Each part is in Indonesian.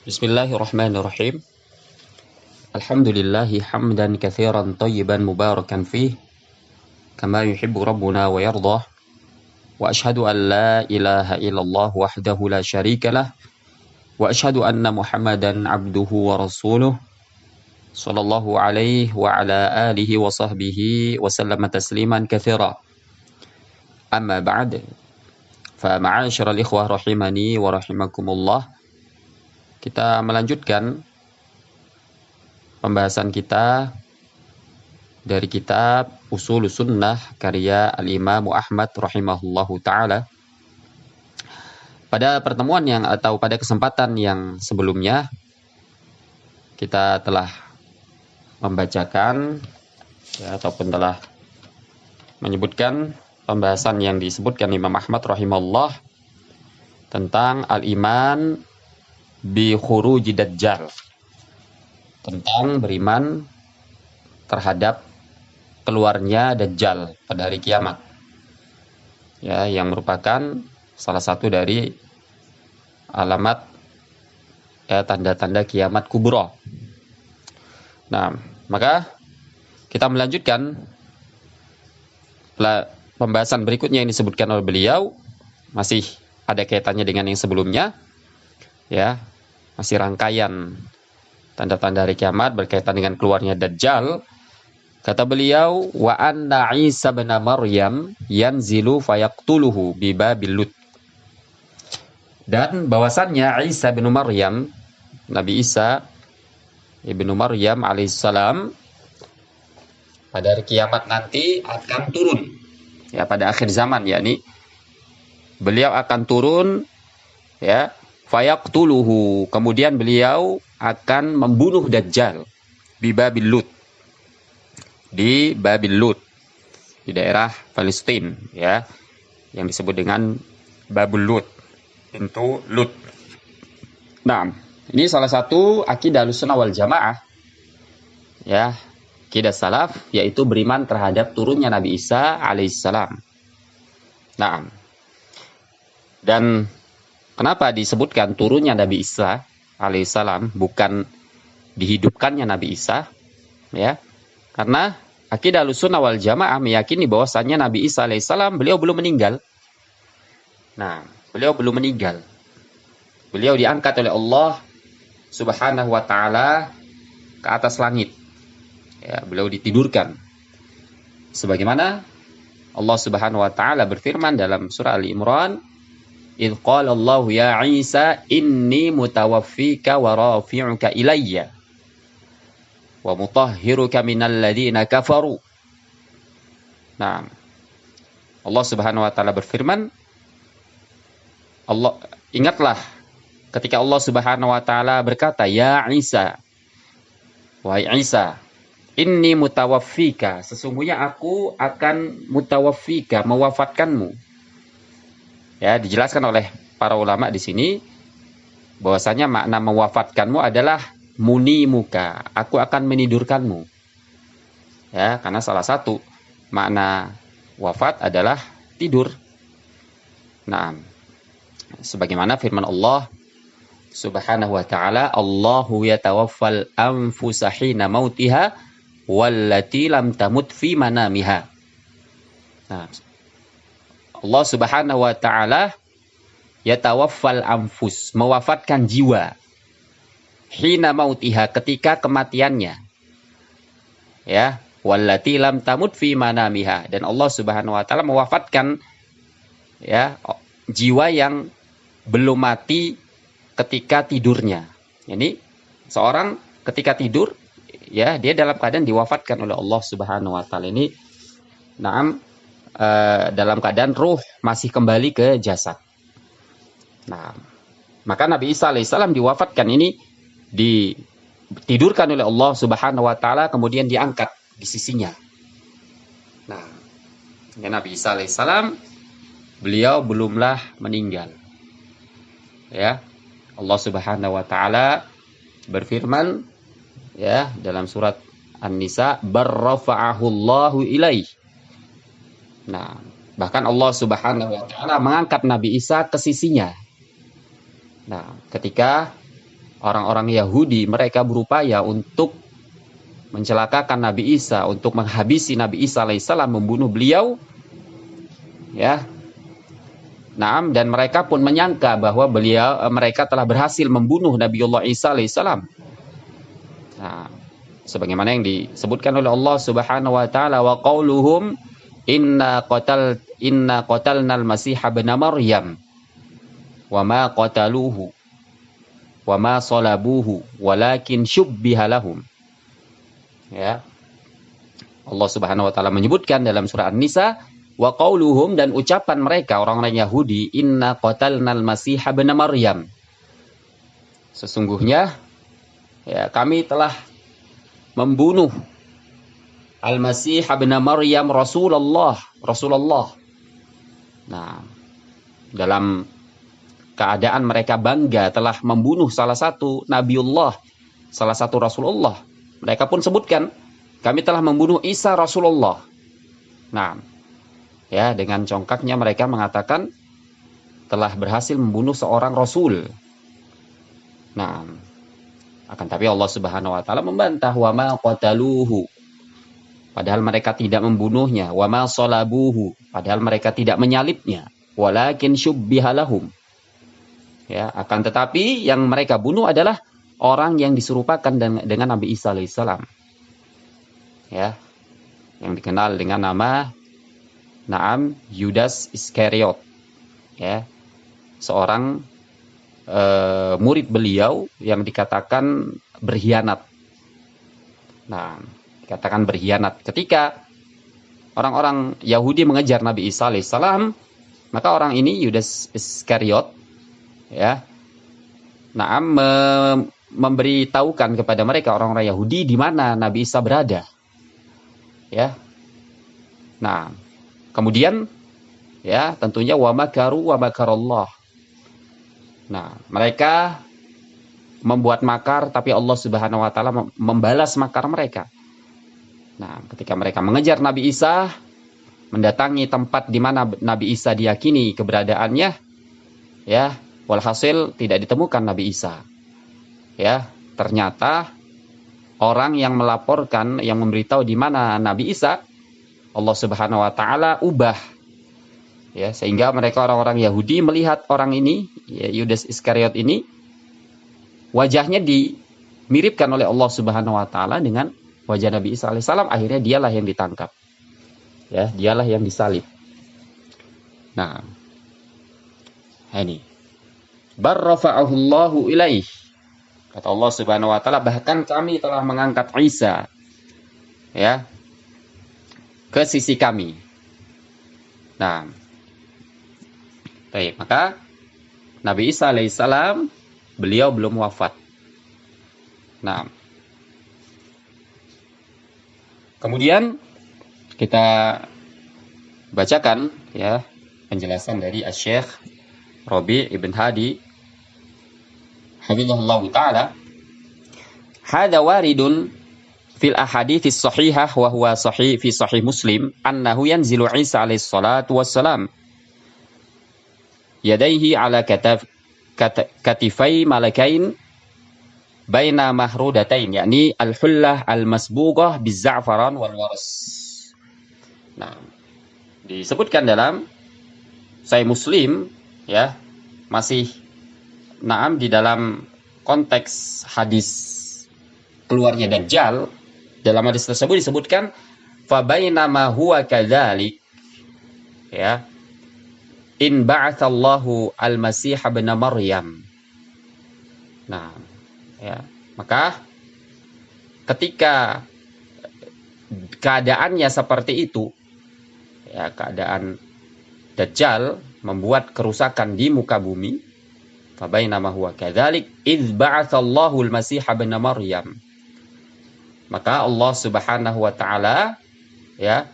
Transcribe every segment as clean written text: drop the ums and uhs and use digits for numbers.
Bismillahirrahmanirrahim. Alhamdulillahi hamdan katsiran tayyiban mubarakan fih kama yuhibbu rabbuna wa yardah. Wa ashhadu an la ilaha illallah wahdahu la syarikalah wa ashhadu anna Muhammadan abduhu wa rasuluh sallallahu alaihi wa ala alihi wa sahbihi wa sallama tasliman katsira. Amma ba'd. Fa ma'asyiral ikhwah rahimani wa rahimakumullah. Kita melanjutkan pembahasan kita dari kitab Ushulus Sunnah karya Al-Imam Ahmad rahimahullahu taala. Pada pertemuan pada kesempatan yang sebelumnya kita telah membacakan ataupun telah menyebutkan pembahasan yang disebutkan Imam Ahmad rahimahullah tentang al-iman bi khuruji dajjal, tentang beriman terhadap keluarnya Dajjal pada hari kiamat, yang merupakan salah satu dari alamat tanda-tanda kiamat kubro. Nah, maka kita melanjutkan pembahasan berikutnya yang disebutkan oleh beliau, masih ada kaitannya dengan yang sebelumnya, masih rangkaian tanda-tanda hari kiamat berkaitan dengan keluarnya Dajjal. Kata beliau, wa anna Isa bin Maryam yanzilu fayaqtuluhu bi babil Lut. Dan bahwasannya Isa bin Maryam, Nabi Isa ibnu Maryam alaihissalam, pada hari kiamat nanti akan turun, pada akhir zaman, yakni beliau akan turun, fayaqtuluhu, kemudian beliau akan membunuh Dajjal di Babil Lut, di Babil Lut, di daerah Palestina, yang disebut dengan Babul Lut, pintu Lut. Nah, ini salah satu akidah Ahlussunnah wal Jamaah, akidah salaf, yaitu beriman terhadap turunnya Nabi Isa alaihissalam. Nah, dan kenapa disebutkan turunnya Nabi Isa alaihissalam, bukan dihidupkannya Nabi Isa? Karena akidah Ahlussunnah wal Jamaah meyakini bahwasannya Nabi Isa alaihissalam beliau belum meninggal. Nah, beliau belum meninggal. Beliau diangkat oleh Allah Subhanahu wa taala ke atas langit. Beliau ditidurkan. Sebagaimana Allah Subhanahu wa taala berfirman dalam surah Al-Imran, "Idz qala Allah ya Isa inni mutawaffika wa rafi'uka ilayya wa mutahhiruka minal ladzina kafaru." Nah, Allah Subhanahu wa taala berfirman, ingatlah ketika Allah Subhanahu wa taala berkata, "Ya Isa, wahai Isa, inni mutawaffika, sesungguhnya aku akan mutawaffika, mewafatkanmu." Dijelaskan oleh para ulama di sini bahwasanya makna mewafatkanmu adalah munimuka, aku akan menidurkanmu. Karena salah satu makna wafat adalah tidur. Nah, sebagaimana firman Allah Subhanahu wa taala, Allahu yatawaffal anfusa hina mautiha wallati lam tamut fi manamiha. Nah, Allah Subhanahu wa taala yatawaffal anfus, mewafatkan jiwa, hina mautiha, ketika kematiannya, wallati lam tamut fi manamiha, dan Allah Subhanahu wa taala mewafatkan jiwa yang belum mati ketika tidurnya. Ini seorang ketika tidur, dia dalam keadaan diwafatkan oleh Allah Subhanahu wa taala. Ini dalam keadaan ruh masih kembali ke jasad. Nah, maka Nabi Isa alaihissalam diwafatkan ini, ditidurkan oleh Allah Subhanahu wa taala, kemudian diangkat di sisinya. Nah, Nabi Isa alaihissalam beliau belumlah meninggal. Allah Subhanahu wa taala berfirman dalam surat An-Nisa, barrafa'ahu Allahu ilaih. Nah, bahkan Allah Subhanahu wa taala mengangkat Nabi Isa ke sisinya. Nah, ketika orang-orang Yahudi mereka berupaya untuk mencelakakan Nabi Isa, untuk menghabisi Nabi Isa alaihissalam, membunuh beliau, ya. Naam, dan mereka pun menyangka bahwa mereka telah berhasil membunuh Nabiullah Isa alaihissalam. Nah, sebagaimana yang disebutkan oleh Allah Subhanahu wa taala, wa qauluhum inna qatalnal masih ibn Maryam wa ma qataluhu wa ma salabuhu walakin syubbiha lahum. Ya. Allah Subhanahu wa taala menyebutkan dalam surah An-Nisa, wa qauluhum, dan ucapan mereka orang-orang Yahudi, inna qatalnal masih ibn Maryam, sesungguhnya ya kami telah membunuh Al-Masih ibn Maryam Rasulullah. Nah, dalam keadaan mereka bangga telah membunuh salah satu Nabiullah, salah satu Rasulullah, mereka pun sebutkan, kami telah membunuh Isa Rasulullah. Nah, ya, dengan congkaknya mereka mengatakan telah berhasil membunuh seorang Rasul. Nah, akan tapi Allah Subhanahu wa taala membantah, wa ma qataluhu, padahal mereka tidak membunuhnya, wa ma salabuhu, padahal mereka tidak menyalibnya, walakin syubbiha lahum. Ya, akan tetapi yang mereka bunuh adalah orang yang diserupakan dengan Nabi Isa alaihissalam. Ya, yang dikenal dengan nama Yudas Iskariot. Ya, seorang murid beliau yang dikatakan berkhianat. Nah, dikatakan berkhianat ketika orang-orang Yahudi mengejar Nabi Isa alaihissalam, maka orang ini Yudas Iskariot, ya, memberitahukan kepada mereka orang-orang Yahudi di mana Nabi Isa berada. Ya. Nah, kemudian ya tentunya wa makaru wa makarallah. Nah, mereka membuat makar, tapi Allah Subhanahu wa taala membalas makar mereka. Nah, ketika mereka mengejar Nabi Isa, mendatangi tempat di mana Nabi Isa diyakini keberadaannya, ya, walhasil tidak ditemukan Nabi Isa. Ya, ternyata orang yang melaporkan, yang memberitahu di mana Nabi Isa, Allah Subhanahu wa taala ubah. Ya, sehingga mereka orang-orang Yahudi melihat orang ini, ya, Yudas Iskariot ini, wajahnya dimiripkan oleh Allah Subhanahu wa taala dengan wajah Nabi Isa alaihissalam. Akhirnya dialah yang ditangkap. Ya, dialah yang disalib. Nah, ini barrafa'ahullahu ilaih. Kata Allah Subhanahu wa taala, bahkan kami telah mengangkat Isa, ya, ke sisi kami. Nah, baik, maka Nabi Isa alaihissalam beliau belum wafat. Nah, kemudian kita bacakan ya penjelasan dari Asy-Syaikh Rabi' ibn Hadi hafizahullah taala. Hadza waridun fil ahadits shahihah wa huwa sahih fi sahih Muslim annahu yanzilu Isa alaihi salatu wassalam yadaihi ala katifai malakain baina mahrudatain, yakni al-hullah al-masbughah biz-za'faran wal waras. Nah, disebutkan dalam Sahih Muslim, ya, masih di dalam konteks hadis keluarnya Dajjal. Dalam hadis tersebut disebutkan fa bainama huwa kadzalik, ya, in ba'atsallahu al-masih ibn Maryam. Nah, ya, maka ketika keadaannya seperti itu, ya, keadaan Dajjal membuat kerusakan di muka bumi, fa bainama huwa kadzalik id ba'atsallahu al-masih ibn Maryam, maka Allah Subhanahu wa taala, ya,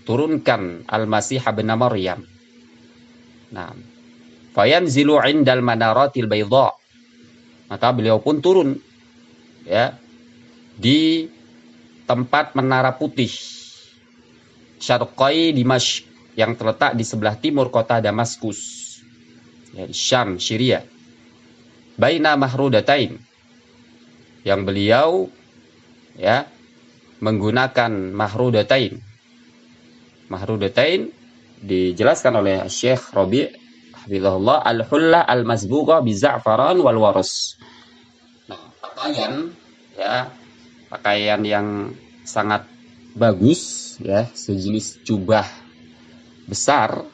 turunkan al-masih ibn Maryam. Nah, fayanzilu 'indal manaratil baydha, maka beliau pun turun, ya, di tempat menara putih Syarqai Dimashq, yang terletak di sebelah timur kota Damaskus, ya, di Syam, Syria. Baina mahrudatain, yang beliau ya menggunakan mahrudatain. Mahrudatain dijelaskan oleh Syekh Rabi' hafizahullah, al-hullah al-masbugha bi za'faran wal waras. Nah, pakaian yang sangat bagus ya, sejenis jubah besar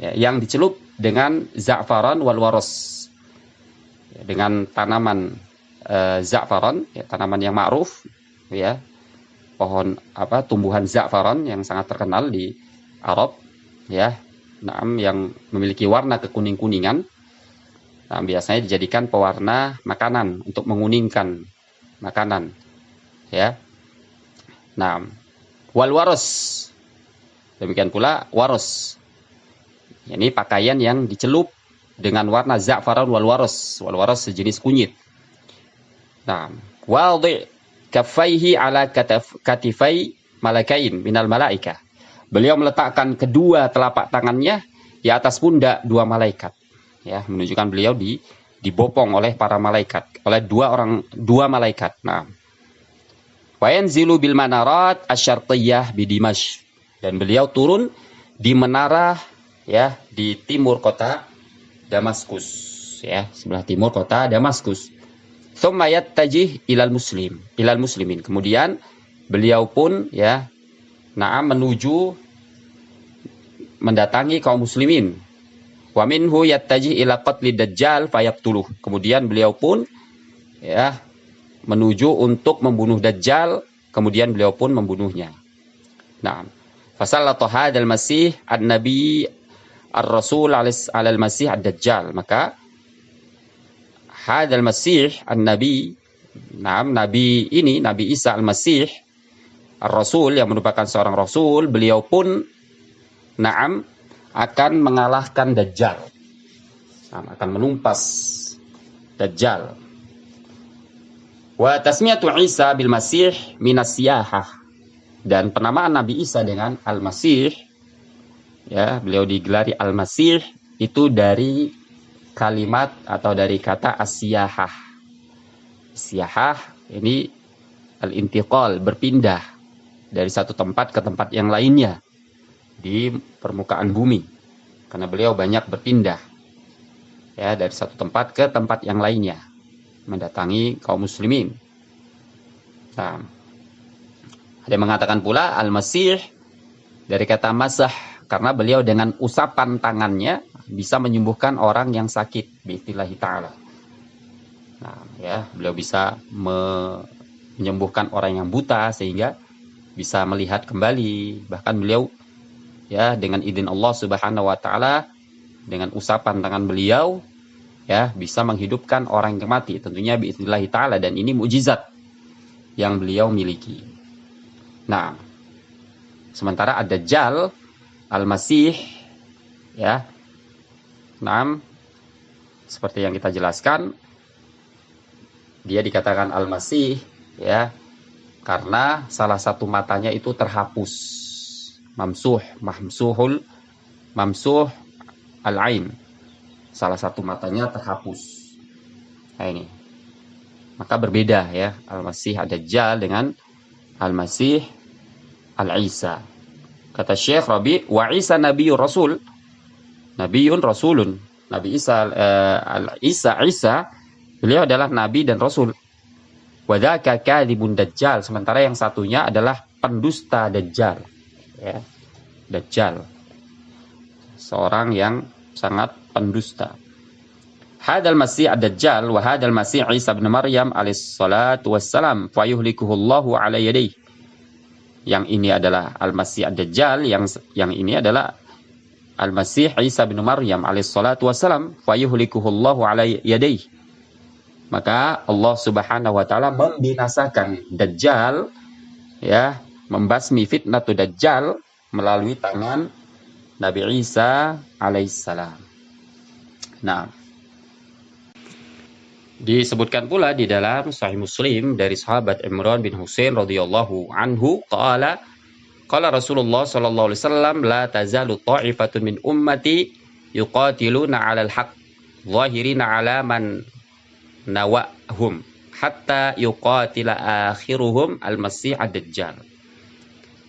ya, yang dicelup dengan za'faran wal waras. Ya, dengan tanaman za'faran, ya, tanaman yang ma'ruf ya. Pohon tumbuhan za'faran yang sangat terkenal di Arab ya. Yang memiliki warna kekuning-kuningan. Nah, biasanya dijadikan pewarna makanan untuk menguningkan makanan ya. Nah, wal waras, demikian pula waras. Ini pakaian yang dicelup dengan warna za'faran wal waras. Wal waras sejenis kunyit. Nah, wadhi kaffaihi ala katifai malakain minal malaika. Beliau meletakkan kedua telapak tangannya di atas pundak dua malaikat. Ya, menunjukkan beliau dibopong oleh para malaikat, oleh dua malaikat. Nah, wa yanzilu bil manarat asyartiyah bi Dimashq. Dan beliau turun di menara ya di timur kota Damaskus, ya, sebelah timur kota Damaskus. Tsumma yattajih ilal muslimin. Kemudian beliau pun ya menuju mendatangi kaum muslimin. Wa minhu yattajih ila qatli dajjal fayaqtuluh. Kemudian beliau pun ya menuju untuk membunuh Dajjal, kemudian beliau pun membunuhnya. Nah, fasallatu hadzal masih an-nabi ar-rasul alal masih ad-dajjal. Maka hadzal masih an-nabi, nabi ini, Nabi Isa al-Masih ar-rasul yang merupakan seorang rasul, beliau pun akan mengalahkan Dajjal. Akan menumpas Dajjal. Wa tasmiyatu Isa bil Masih minas siyahah. Dan penamaan Nabi Isa dengan Al-Masih, ya, beliau digelari Al-Masih itu dari kalimat atau dari kata as-siyahah. Siyahah ini al-intiqal, berpindah dari satu tempat ke tempat yang lainnya di permukaan bumi. Karena beliau banyak berpindah ya dari satu tempat ke tempat yang lainnya, mendatangi kaum muslimin. Nah, ada yang mengatakan pula Al-Masih dari kata masah, karena beliau dengan usapan tangannya bisa menyembuhkan orang yang sakit bi'idznillah ta'ala. Nah, ya, beliau bisa menyembuhkan orang yang buta sehingga bisa melihat kembali. Bahkan beliau ya dengan izin Allah Subhanahu wa taala, dengan usapan tangan beliau ya bisa menghidupkan orang yang mati, tentunya bi'idznillah ta'ala, dan ini mukjizat yang beliau miliki. Nah, sementara ad-Dajjal Al-Masih ya, seperti yang kita jelaskan, dia dikatakan Al-Masih ya karena salah satu matanya itu terhapus, mamsuh al-ain, salah satu matanya terhapus. Nah, ini maka berbeda ya Al-Masih ad-Dajjal dengan Al-Masih al-Isa. Kata Syekh Rabi', wa Isa nabiyyur rasul, nabiyyun rasulun. Nabi Isa Isa beliau adalah nabi dan rasul. Wa dzaka kadzibun dajjal, sementara yang satunya adalah pendusta Dajjal. Ya. Dajjal, seorang yang sangat pendusta. Hadal Masih ad-Dajjal wa hadal Masih Isa bin Maryam alaihi salatu wassalam fa yuhlikuhullahu ala yadayhi. Yang ini adalah Al-Masih ad-Dajjal, yang ini adalah Al-Masih Isa bin Maryam alaihi salatu wassalam fa yuhlikuhullahu ala yadayhi. Maka Allah Subhanahu wa taala membinasakan Dajjal ya, membasmi fitnatu Dajjal melalui tangan Nabi Isa alaihissalam. Nah, disebutkan pula di dalam Sahih Muslim dari sahabat Imran bin Husain radhiyallahu anhu, qala Rasulullah sallallahu alaihi wasallam, la tazalu ta'ifatun min ummati yuqatiluna 'alal haqq zahirina 'ala man nawahum hatta yuqatila akhiruhum al-masih ad-dajjal.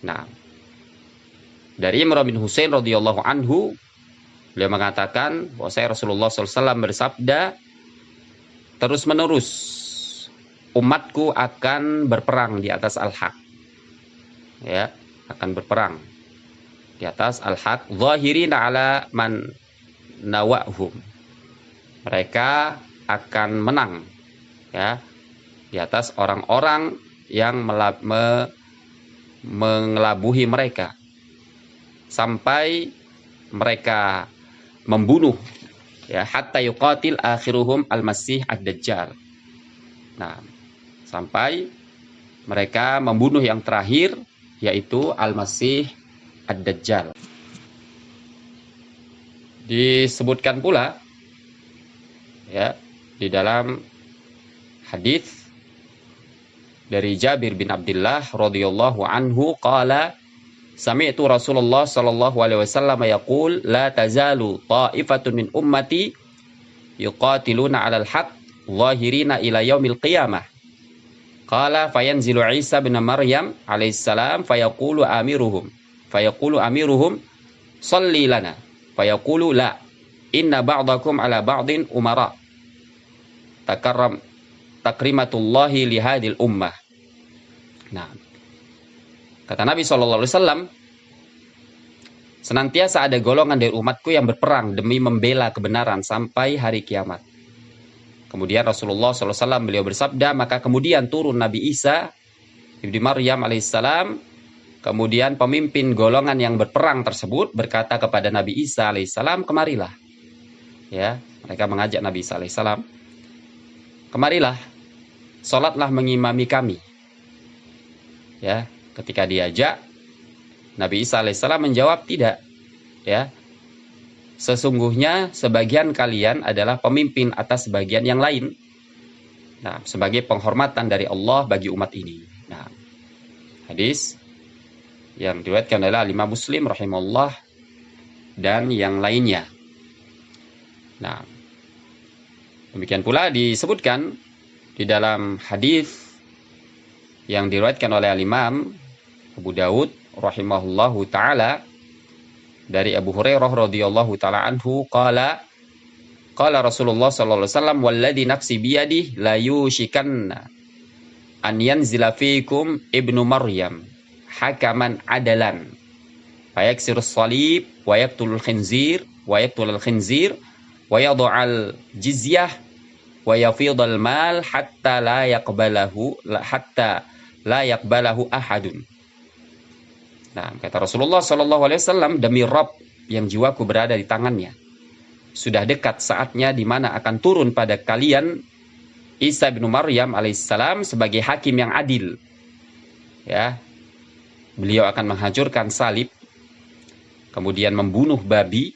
Nah, dari Imran bin Husain radhiyallahu anhu, beliau mengatakan bahwa Rasulullah SAW bersabda, terus menerus umatku akan berperang di atas al-haq, ya, akan berperang di atas al-haq, zahirina ala man nawahum, mereka akan menang, ya, di atas orang-orang yang mengelabuhi mereka sampai mereka membunuh, ya, hatta yuqatil akhiruhum al-masih ad-dajjal. Nah, sampai mereka membunuh yang terakhir, yaitu al-masih ad-dajjal. Disebutkan pula, ya, di dalam hadis dari Jabir bin Abdullah radhiyallahu anhu qala sami'tu Rasulullah sallallahu alaihi wasallam yaqul la tazalu ta'ifatun min ummati yuqatiluna 'alal haqq zahirina ila yaumil qiyamah. Qala fayanzilu Isa bin Maryam alaihissalam fayaqulu amiruhum shalli lana fayaqulu la inna ba'dakum ala ba'din umara takrimatullahi lihadil ummah. Nah, kata Nabi SAW, senantiasa ada golongan dari umatku yang berperang demi membela kebenaran sampai hari kiamat. Kemudian Rasulullah SAW beliau bersabda, maka kemudian turun Nabi Isa ibnu Maryam alaihissalam. Kemudian pemimpin golongan yang berperang tersebut berkata kepada Nabi Isa alaihissalam, kemarilah. Ya, mereka mengajak Nabi Isa alaihissalam, kemarilah, sholatlah mengimami kami. Ya, ketika diajak, Nabi Isa alaihissalam menjawab, tidak. Ya, sesungguhnya sebagian kalian adalah pemimpin atas sebagian yang lain. Nah, sebagai penghormatan dari Allah bagi umat ini. Nah, hadis yang diriwayatkan oleh Imam Muslim rahimahullah dan yang lainnya. Nah, demikian pula disebutkan di dalam hadis yang diriwayatkan oleh Imam Abu Daud rahimahullahu taala dari Abu Hurairah radhiyallahu taala anhu qala Rasulullah sallallahu alaihi wasallam walladzi nafsi biyadihi la yushikanna an yanzila fiikum ibnu Maryam hakaman adalan fayaksirus salib wa yaqtulul khinzir wa yad'al jizyah wa yafidul mal hatta la yaqbalahu ahadun. Nah, kata Rasulullah sallallahu alaihi wasallam, demi Rabb yang jiwaku berada di tangannya, sudah dekat saatnya di mana akan turun pada kalian Isa bin Maryam alaihissalam sebagai hakim yang adil. Ya. Beliau akan menghancurkan salib, kemudian membunuh babi,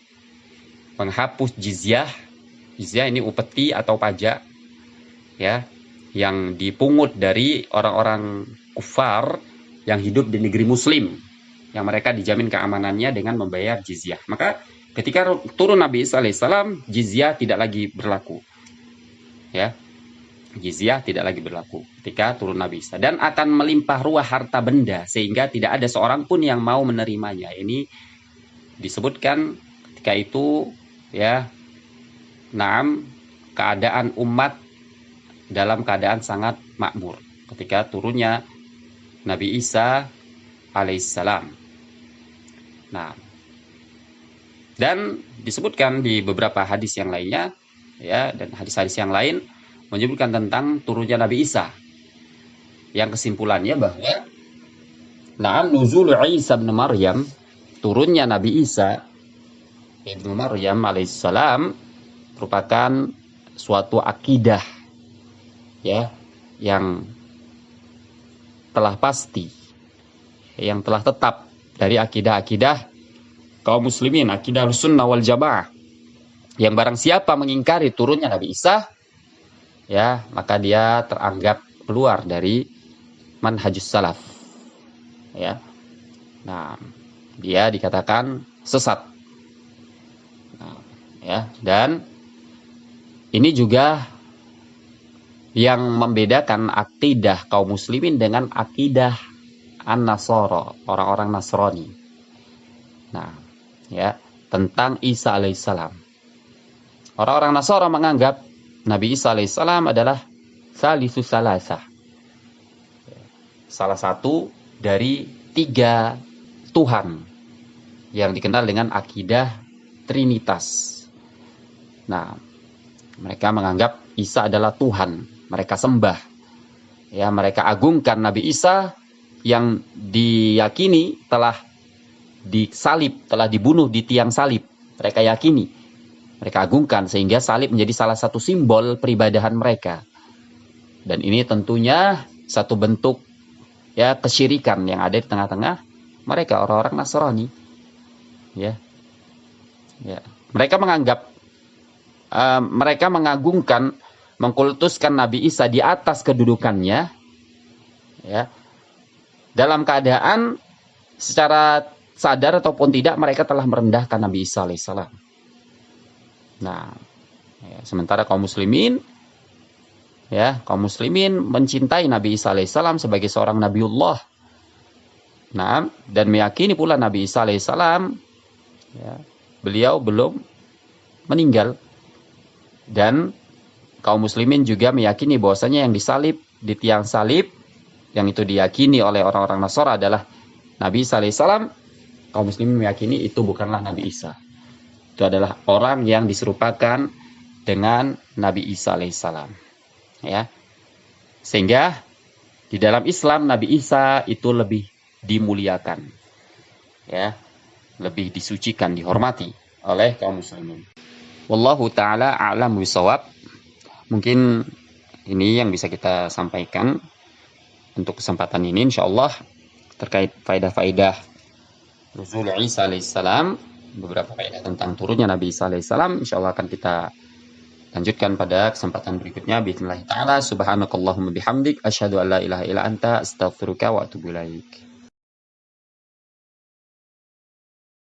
menghapus jizyah. Jizyah ini upeti atau pajak, ya, yang dipungut dari orang-orang kufar yang hidup di negeri muslim, yang mereka dijamin keamanannya dengan membayar jizyah. Maka ketika turun Nabi Isa alaihissalam, jizyah tidak lagi berlaku. Ya, jizyah tidak lagi berlaku ketika turun Nabi Isa, dan akan melimpah ruah harta benda sehingga tidak ada seorang pun yang mau menerimanya. Ini disebutkan ketika itu, ya, naam, keadaan umat dalam keadaan sangat makmur ketika turunnya Nabi Isa alaihissalam. Nah, dan disebutkan di beberapa hadis yang lainnya, ya, dan hadis-hadis yang lain menyebutkan tentang turunnya Nabi Isa, yang kesimpulannya bahwa na'am nuzul Isa bin Maryam, turunnya Nabi Isa ibnu Maryam alaihissalam, merupakan suatu akidah, ya, yang telah pasti, yang telah tetap dari akidah-akidah kaum muslimin, akidah sunnah wal jamaah, yang barang siapa mengingkari turunnya Nabi Isa, ya, maka dia teranggap keluar dari manhajus salaf, ya. Nah, dia dikatakan sesat. Nah, ya, dan ini juga yang membedakan akidah kaum muslimin dengan akidah An-Nasara, orang-orang Nasrani. Nah, ya, tentang Isa alaihissalam. Orang-orang Nasara menganggap Nabi Isa alaihissalam adalah Salisus Salasah, salah satu dari 3 Tuhan yang dikenal dengan akidah Trinitas. Nah, mereka menganggap Isa adalah Tuhan, mereka sembah, ya, mereka agungkan Nabi Isa yang diyakini telah disalib, telah dibunuh di tiang salib. Mereka yakini, mereka agungkan, sehingga salib menjadi salah satu simbol peribadahan mereka. Dan ini tentunya satu bentuk, ya, kesyirikan yang ada di tengah-tengah mereka, orang-orang Nasrani. Ya, ya. Mereka menganggap, mereka mengagungkan, mengkultuskan Nabi Isa di atas kedudukannya, ya, dalam keadaan secara sadar ataupun tidak mereka telah merendahkan Nabi Isa alaihissalam. Nah, ya, sementara kaum muslimin mencintai Nabi Isa alaihissalam sebagai seorang Nabiullah. Nah, dan meyakini pula Nabi Isa alaihissalam, ya, beliau belum meninggal. Dan kaum muslimin juga meyakini bahwasanya yang disalib di tiang salib, yang itu diyakini oleh orang-orang Nasara adalah Nabi Isa alaihissalam. Kaum muslimin meyakini itu bukanlah Nabi Isa. Itu adalah orang yang diserupakan dengan Nabi Isa alaihissalam. Ya. Sehingga di dalam Islam Nabi Isa itu lebih dimuliakan. Ya. Lebih disucikan, dihormati oleh kaum muslimin. Wallahu taala a'lam bishawab. Mungkin ini yang bisa kita sampaikan untuk kesempatan ini, insyaallah, terkait faedah-faedah nuzul Isa alaihissalam, beberapa faedah tentang turunnya Nabi Isa alaihissalam, insyaallah akan kita lanjutkan pada kesempatan berikutnya. Bismillah taala, subhanakallahumma bihamdik, asyhadu an la ilaha illa anta, astaghfiruka wa atubu ilaik.